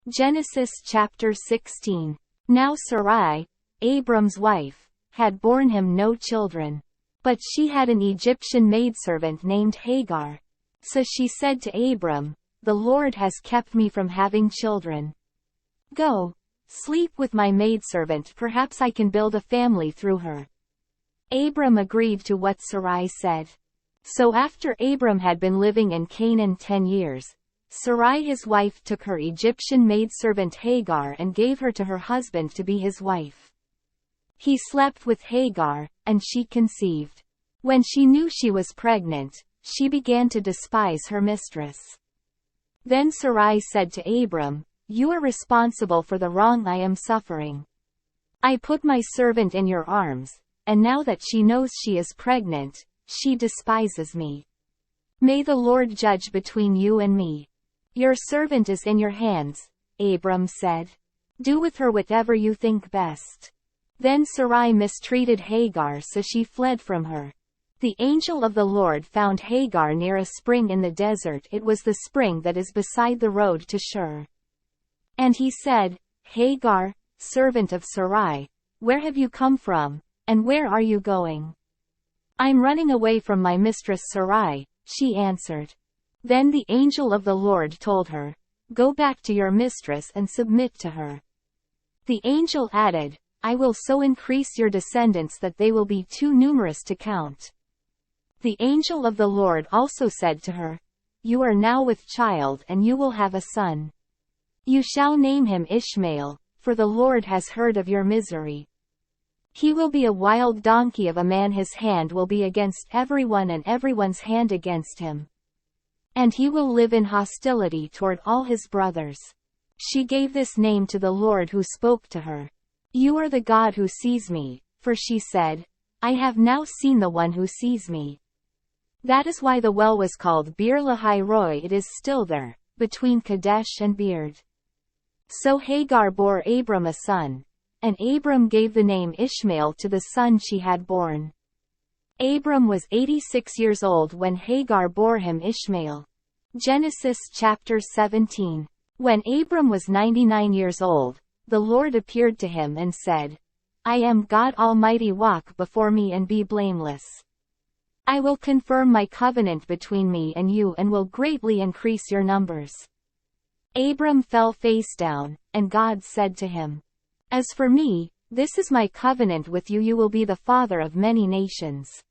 Genesis chapter 16. Now Sarai, Abram's wife, had borne him no children. But she had an Egyptian maidservant named Hagar. So she said to Abram, "The Lord has kept me from having children. Go, sleep with my maidservant, perhaps I can build a family through her." Abram agreed to what Sarai said. So after Abram had been living in Canaan 10 years, Sarai his wife took her Egyptian maidservant Hagar and gave her to her husband to be his wife. He slept with Hagar, and she conceived. When she knew she was pregnant, she began to despise her mistress. Then Sarai said to Abram, "You are responsible for the wrong I am suffering. I put my servant in your arms, and now that she knows she is pregnant, she despises me. May the Lord judge between you and me. Your servant is in your hands," Abram said. "Do with her whatever you think best." Then Sarai mistreated Hagar, so she fled from her. The angel of the Lord found Hagar near a spring in the desert. It was the spring that is beside the road to Shur. And he said, "Hagar, servant of Sarai, where have you come from, and where are you going?" "I'm running away from my mistress Sarai," she answered. Then the angel of the Lord told her, "Go back to your mistress and submit to her." The angel added, "I will so increase your descendants that they will be too numerous to count." The angel of the Lord also said to her, "You are now with child and you will have a son. You shall name him Ishmael, for the Lord has heard of your misery. He will be a wild donkey of a man, his hand will be against everyone and everyone's hand against him. And he will live in hostility toward all his brothers." She gave this name to the Lord who spoke to her. "You are the God who sees me," for she said, "I have now seen the one who sees me." That is why the well was called Bir Lahai Roi. It is still there, between Kadesh and Beard. So Hagar bore Abram a son, and Abram gave the name Ishmael to the son she had born. Abram was 86 years old when Hagar bore him Ishmael. Genesis chapter 17. When Abram was 99 years old, the Lord appeared to him and said, "I am God Almighty, walk before me and be blameless. I will confirm my covenant between me and you and will greatly increase your numbers." Abram fell face down, and God said to him, "As for me, this is my covenant with you, you will be the father of many nations.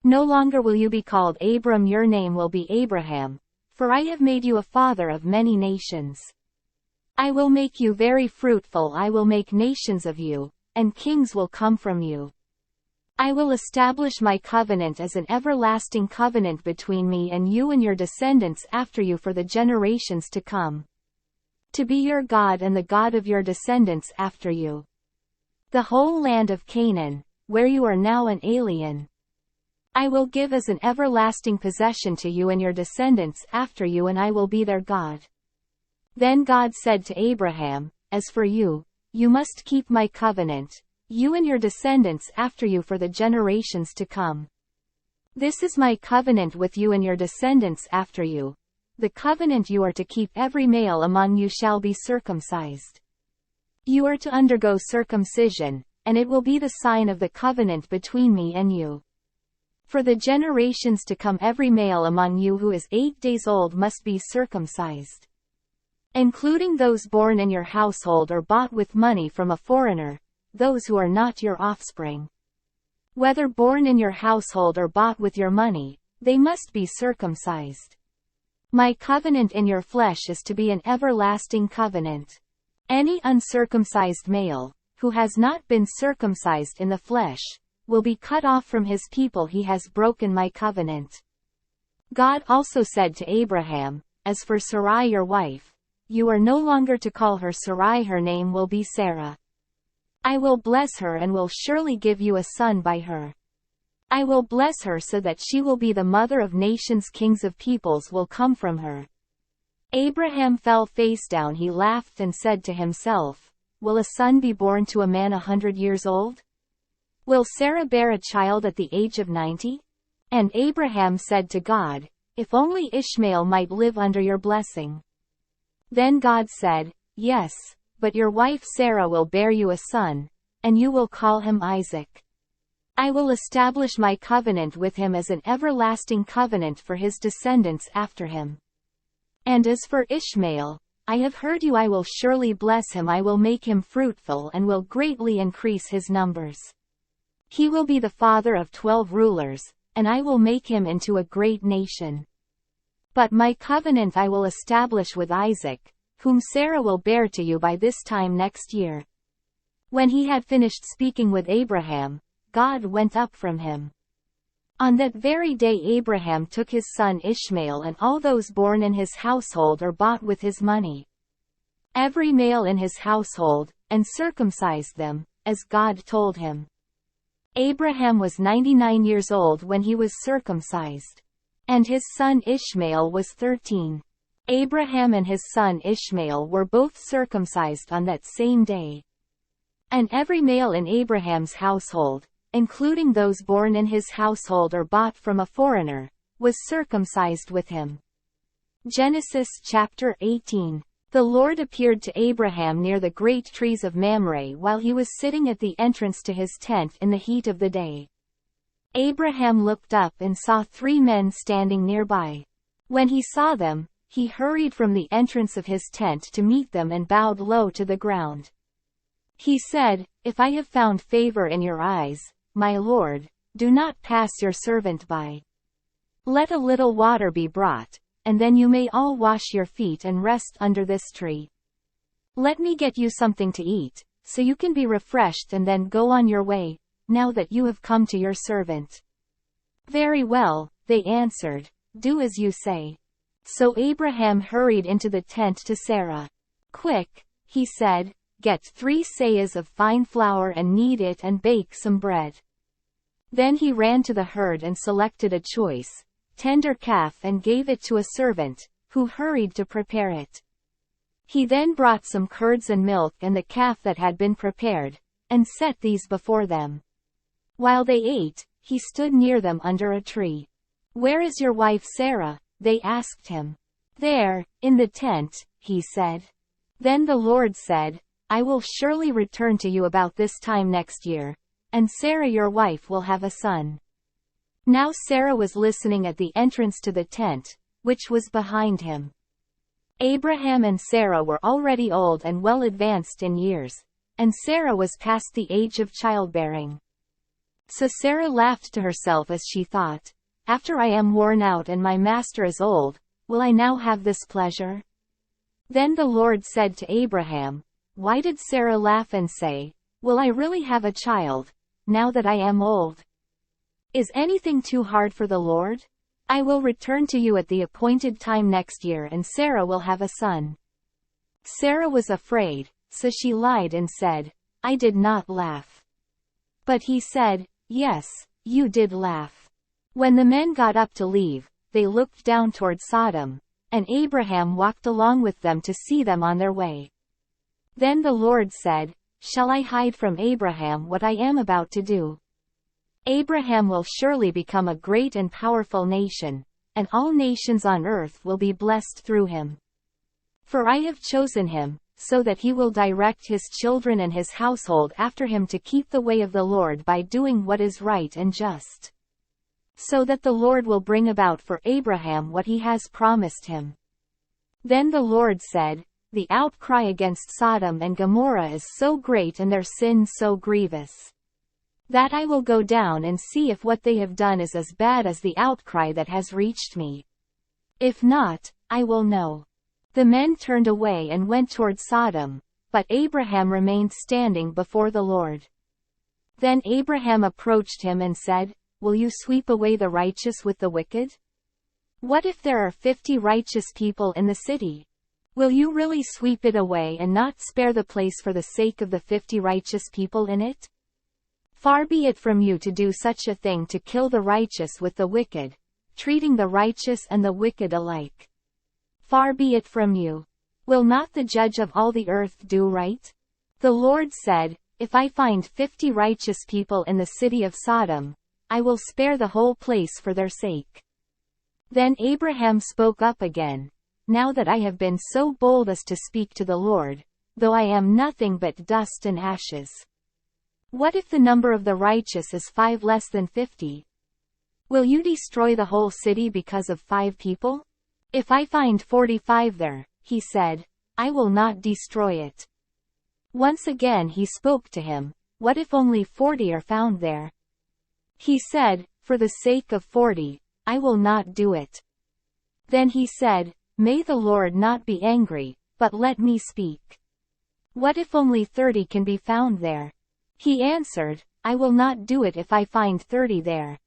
No longer will you be called Abram, your name will be Abraham, for I have made you a father of many nations. I will make you very fruitful, I will make nations of you, and kings will come from you. I will establish my covenant as an everlasting covenant between me and you and your descendants after you for the generations to come, to be your God and the God of your descendants after you. The whole land of Canaan, where you are now an alien, I will give as an everlasting possession to you and your descendants after you, and I will be their God." Then God said to Abraham, "As for you, you must keep my covenant, you and your descendants after you for the generations to come. This is my covenant with you and your descendants after you. The covenant you are to keep: every male among you shall be circumcised. You are to undergo circumcision, and it will be the sign of the covenant between me and you. For the generations to come, every male among you who is 8 days old must be circumcised, including those born in your household or bought with money from a foreigner, those who are not your offspring. Whether born in your household or bought with your money, they must be circumcised. My covenant in your flesh is to be an everlasting covenant. Any uncircumcised male, who has not been circumcised in the flesh, will be cut off from his people. He has broken my covenant." God also said to Abraham, "As for Sarai your wife, you are no longer to call her Sarai, her name will be Sarah. I will bless her and will surely give you a son by her. I will bless her so that she will be the mother of nations, kings of peoples will come from her." Abraham fell face down. He laughed and said to himself, "Will a son be born to a man 100 years old? Will Sarah bear a child at the age of 90? And Abraham said to God, "If only Ishmael might live under your blessing." Then God said, "Yes, but your wife Sarah will bear you a son, and you will call him Isaac. I will establish my covenant with him as an everlasting covenant for his descendants after him. And as for Ishmael, I have heard you. I will surely bless him. I will make him fruitful and will greatly increase his numbers. He will be the father of 12 rulers, and I will make him into a great nation. But my covenant I will establish with Isaac, whom Sarah will bear to you by this time next year." When he had finished speaking with Abraham, God went up from him. On that very day Abraham took his son Ishmael and all those born in his household or bought with his money, every male in his household, and circumcised them, as God told him. Abraham was 99 years old when he was circumcised. And his son Ishmael was 13. Abraham and his son Ishmael were both circumcised on that same day. And every male in Abraham's household, including those born in his household or bought from a foreigner, was circumcised with him. Genesis chapter 18. The Lord appeared to Abraham near the great trees of Mamre while he was sitting at the entrance to his tent in the heat of the day. Abraham looked up and saw 3 men standing nearby. When he saw them, he hurried from the entrance of his tent to meet them and bowed low to the ground. He said, "If I have found favor in your eyes, my Lord, do not pass your servant by. Let a little water be brought, and then you may all wash your feet and rest under this tree. Let me get you something to eat, so you can be refreshed and then go on your way, now that you have come to your servant." "Very well," they answered, "do as you say." So Abraham hurried into the tent to Sarah. "Quick," he said, "get 3 seahs of fine flour and knead it and bake some bread." Then he ran to the herd and selected a choice, tender calf and gave it to a servant, who hurried to prepare it. He then brought some curds and milk and the calf that had been prepared, and set these before them. While they ate, he stood near them under a tree. "Where is your wife Sarah?" they asked him. "There, in the tent," he said. Then the Lord said, "I will surely return to you about this time next year, and Sarah your wife will have a son." Now Sarah was listening at the entrance to the tent, which was behind him. Abraham and Sarah were already old and well advanced in years, and Sarah was past the age of childbearing. So Sarah laughed to herself as she thought, "After I am worn out and my master is old, will I now have this pleasure?" Then the Lord said to Abraham, "Why did Sarah laugh and say, 'Will I really have a child, now that I am old?' Is anything too hard for the Lord? I will return to you at the appointed time next year and Sarah will have a son." Sarah was afraid, so she lied and said, "I did not laugh." But he said, "Yes, you did laugh." When the men got up to leave, they looked down toward Sodom, and Abraham walked along with them to see them on their way. Then the Lord said, "Shall I hide from Abraham what I am about to do? Abraham will surely become a great and powerful nation, and all nations on earth will be blessed through him. For I have chosen him, so that he will direct his children and his household after him to keep the way of the Lord by doing what is right and just, so that the Lord will bring about for Abraham what he has promised him." Then the Lord said, "The outcry against Sodom and Gomorrah is so great and their sin so grievous, that I will go down and see if what they have done is as bad as the outcry that has reached me. If not, I will know." The men turned away and went toward Sodom, but Abraham remained standing before the Lord. Then Abraham approached him and said, "Will you sweep away the righteous with the wicked? What if there are 50 righteous people in the city? Will you really sweep it away and not spare the place for the sake of the 50 righteous people in it? Far be it from you to do such a thing, to kill the righteous with the wicked, treating the righteous and the wicked alike. Far be it from you. Will not the judge of all the earth do right?" The Lord said, "If I find 50 righteous people in the city of Sodom, I will spare the whole place for their sake." Then Abraham spoke up again, now that I have been so bold as to speak to the Lord, though I am nothing but dust and ashes. What if the number of the righteous is 5 less than 50? Will you destroy the whole city because of 5 people? If I find 45 there, he said, I will not destroy it. Once again he spoke to him, what if only 40 are found there? He said, for the sake of 40, I will not do it. Then he said, may the Lord not be angry, but let me speak. What if only 30 can be found there? He answered, I will not do it if I find 30 there.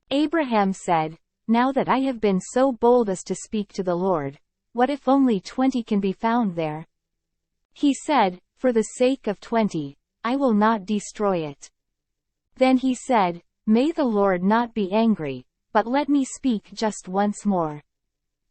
Abraham said, now that I have been so bold as to speak to the Lord, what if only 20 can be found there? He said, for the sake of 20, I will not destroy it. Then he said, may the Lord not be angry, but let me speak just once more.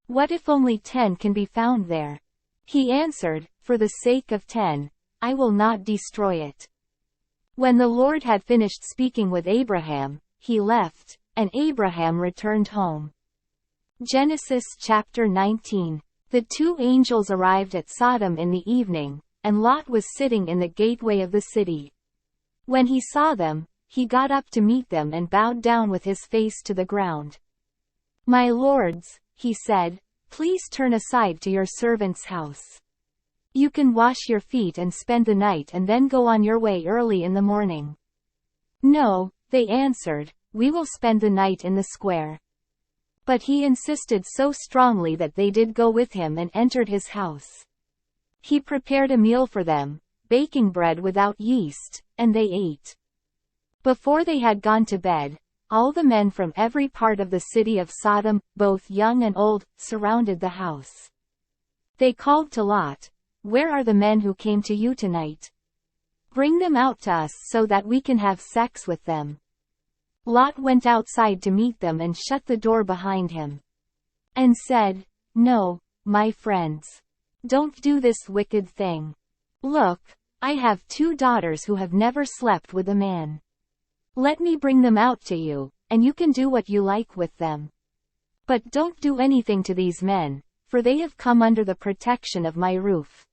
What if only 10 can be found there? He answered, for the sake of 10, I will not destroy it. When the Lord had finished speaking with Abraham, he left, and Abraham returned home. Genesis chapter 19. The 2 angels arrived at Sodom in the evening, and Lot was sitting in the gateway of the city. When he saw them, he got up to meet them and bowed down with his face to the ground. My lords, he said, please turn aside to your servant's house. You can wash your feet and spend the night and then go on your way early in the morning. No, they answered, we will spend the night in the square. But he insisted so strongly that they did go with him and entered his house. He prepared a meal for them, baking bread without yeast, and they ate. Before they had gone to bed, all the men from every part of the city of Sodom, both young and old, surrounded the house. They called to Lot, where are the men who came to you tonight? Bring them out to us so that we can have sex with them. Lot went outside to meet them and shut the door behind him. And said, no, my friends. Don't do this wicked thing. Look, I have 2 daughters who have never slept with a man. Let me bring them out to you, and you can do what you like with them. But don't do anything to these men, for they have come under the protection of my roof.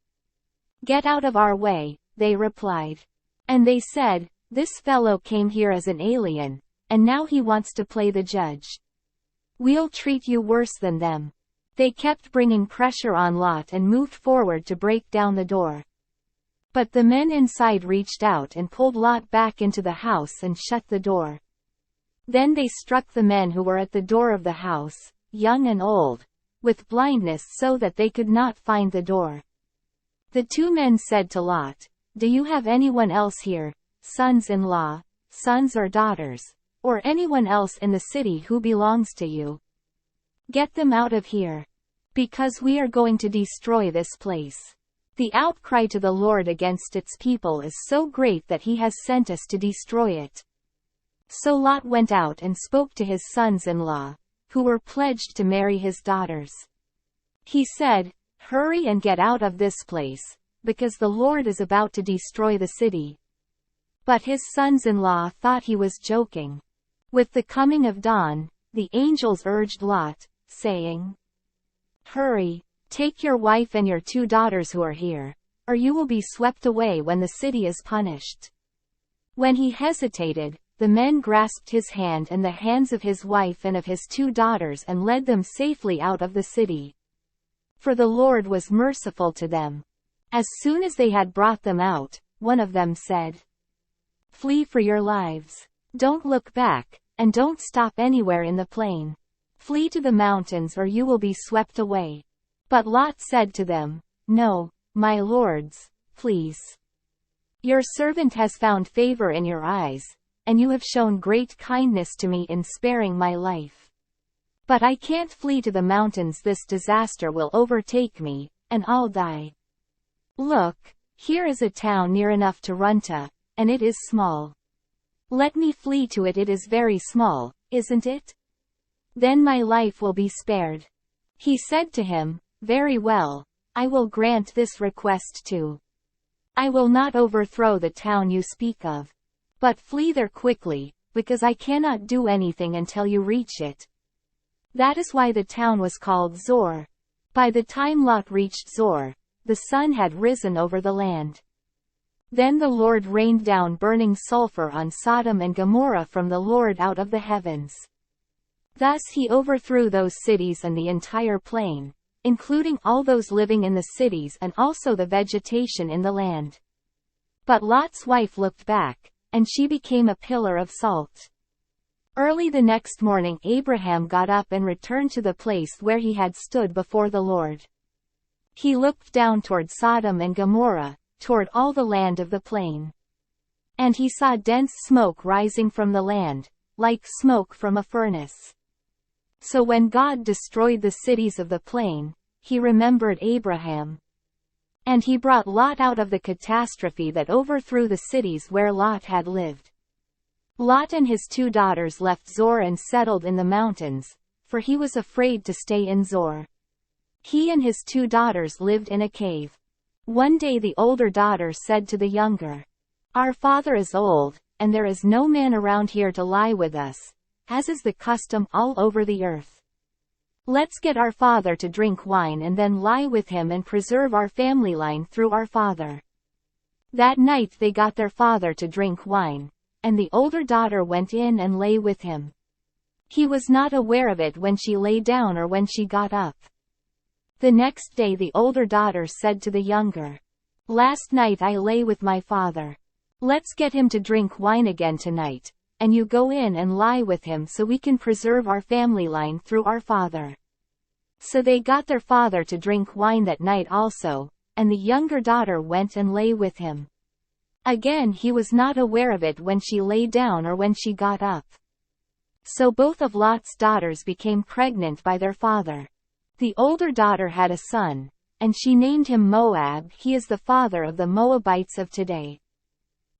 Get out of our way, they replied. And they said, this fellow came here as an alien, and now he wants to play the judge. We'll treat you worse than them. They kept bringing pressure on Lot and moved forward to break down the door. But the men inside reached out and pulled Lot back into the house and shut the door. Then they struck the men who were at the door of the house, young and old, with blindness so that they could not find the door. The 2 men said to Lot, do you have anyone else here, sons-in-law, sons or daughters, or anyone else in the city who belongs to you? Get them out of here. Because we are going to destroy this place. The outcry to the Lord against its people is so great that he has sent us to destroy it. So Lot went out and spoke to his sons-in-law, who were pledged to marry his daughters. He said, hurry and get out of this place, because the Lord is about to destroy the city. But his sons-in-law thought he was joking. With the coming of dawn, the angels urged Lot, saying, hurry, take your wife and your 2 daughters who are here, or you will be swept away when the city is punished. When he hesitated, the men grasped his hand and the hands of his wife and of his 2 daughters and led them safely out of the city. For the Lord was merciful to them. As soon as they had brought them out, one of them said, flee for your lives. Don't look back, and don't stop anywhere in the plain. Flee to the mountains or you will be swept away. But Lot said to them, no, my lords, please. Your servant has found favor in your eyes, and you have shown great kindness to me in sparing my life. But I can't flee to the mountains, this disaster will overtake me, and I'll die. Look, here is a town near enough to run to, and it is small. Let me flee to it, it is very small, isn't it? Then my life will be spared. He said to him, very well, I will grant this request too. I will not overthrow the town you speak of. But flee there quickly, because I cannot do anything until you reach it. That is why the town was called Zor. By the time Lot reached Zoar, the sun had risen over the land. Then the Lord rained down burning sulfur on Sodom and Gomorrah from the Lord out of the heavens. Thus he overthrew those cities and the entire plain, including all those living in the cities and also the vegetation in the land. But Lot's wife looked back, and she became a pillar of salt. Early the next morning Abraham got up and returned to the place where he had stood before the Lord. He looked down toward Sodom and Gomorrah, toward all the land of the plain. And he saw dense smoke rising from the land, like smoke from a furnace. So when God destroyed the cities of the plain, he remembered Abraham. And he brought Lot out of the catastrophe that overthrew the cities where Lot had lived. Lot and his 2 daughters left Zoar and settled in the mountains, for he was afraid to stay in Zoar. He and his 2 daughters lived in a cave. One day the older daughter said to the younger, "Our father is old, and there is no man around here to lie with us, as is the custom all over the earth. Let's get our father to drink wine and then lie with him and preserve our family line through our father." That night they got their father to drink wine, and the older daughter went in and lay with him. He was not aware of it when she lay down or when she got up. The next day the older daughter said to the younger, "Last night I lay with my father. Let's get him to drink wine again tonight, and you go in and lie with him so we can preserve our family line through our father." So they got their father to drink wine that night also, and the younger daughter went and lay with him. Again he was not aware of it when she lay down or when she got up. So both of Lot's daughters became pregnant by their father. The older daughter had a son, and she named him Moab. He is the father of the Moabites of today.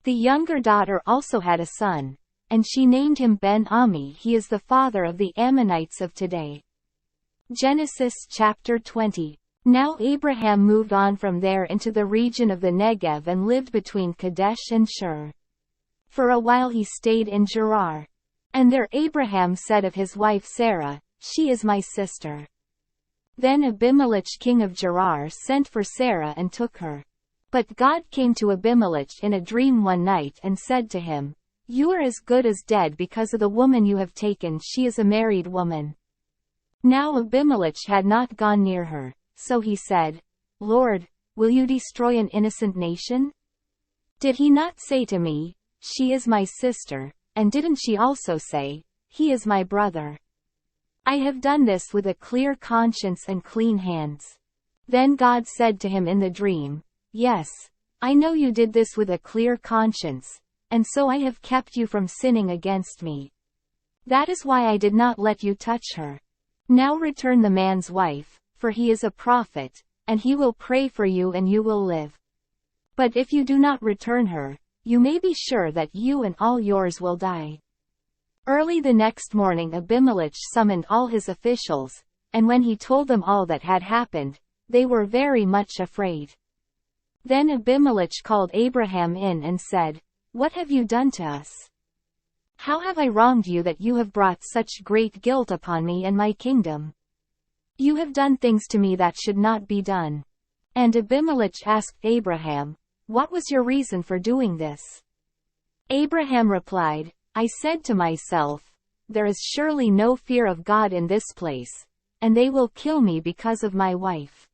The younger daughter also had a son, and she named him Ben-Ami. He is the father of the Ammonites of today. Genesis chapter 20. Now Abraham moved on from there into the region of the Negev and lived between Kadesh and Shur. For a while he stayed in Gerar. And there Abraham said of his wife Sarah, "She is my sister." Then Abimelech king of Gerar sent for Sarah and took her. But God came to Abimelech in a dream one night and said to him, "You are as good as dead because of the woman you have taken. She is a married woman." Now Abimelech had not gone near her, so he said, "Lord, will you destroy an innocent nation? Did he not say to me, 'She is my sister,' and didn't she also say, 'He is my brother'? I have done this with a clear conscience and clean hands." Then God said to him in the dream, "Yes, I know you did this with a clear conscience, and so I have kept you from sinning against me. That is why I did not let you touch her. Now return the man's wife, for he is a prophet, and he will pray for you and you will live. But if you do not return her, you may be sure that you and all yours will die." Early the next morning Abimelech summoned all his officials, and when he told them all that had happened, they were very much afraid. Then Abimelech called Abraham in and said, "What have you done to us? How have I wronged you that you have brought such great guilt upon me and my kingdom? You have done things to me that should not be done." And Abimelech asked Abraham, "What was your reason for doing this?" Abraham replied, "I said to myself, there is surely no fear of God in this place, and they will kill me because of my wife.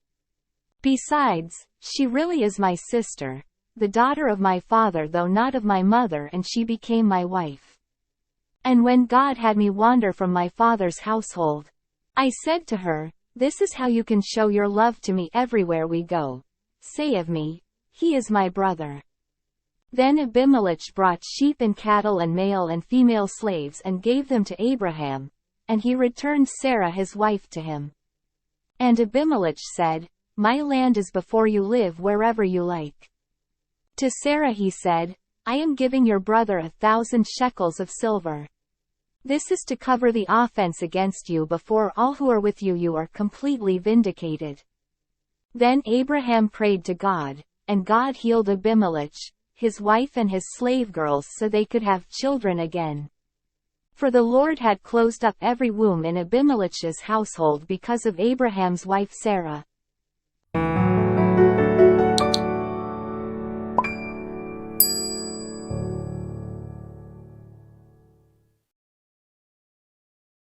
Besides, she really is my sister, the daughter of my father though not of my mother, and she became my wife. And when God had me wander from my father's household, I said to her, 'This is how you can show your love to me everywhere we go. Say of me, he is my brother.' Then Abimelech brought sheep and cattle and male and female slaves and gave them to Abraham, and he returned Sarah his wife to him. And Abimelech said, 'My land is before you, live wherever you like.' To Sarah he said, 'I am giving your brother 1,000 shekels of silver. This is to cover the offense against you before all who are with you. You are completely vindicated.' Then Abraham prayed to God, and God healed Abimelech, his wife and his slave girls so they could have children again. For the Lord had closed up every womb in Abimelech's household because of Abraham's wife Sarah.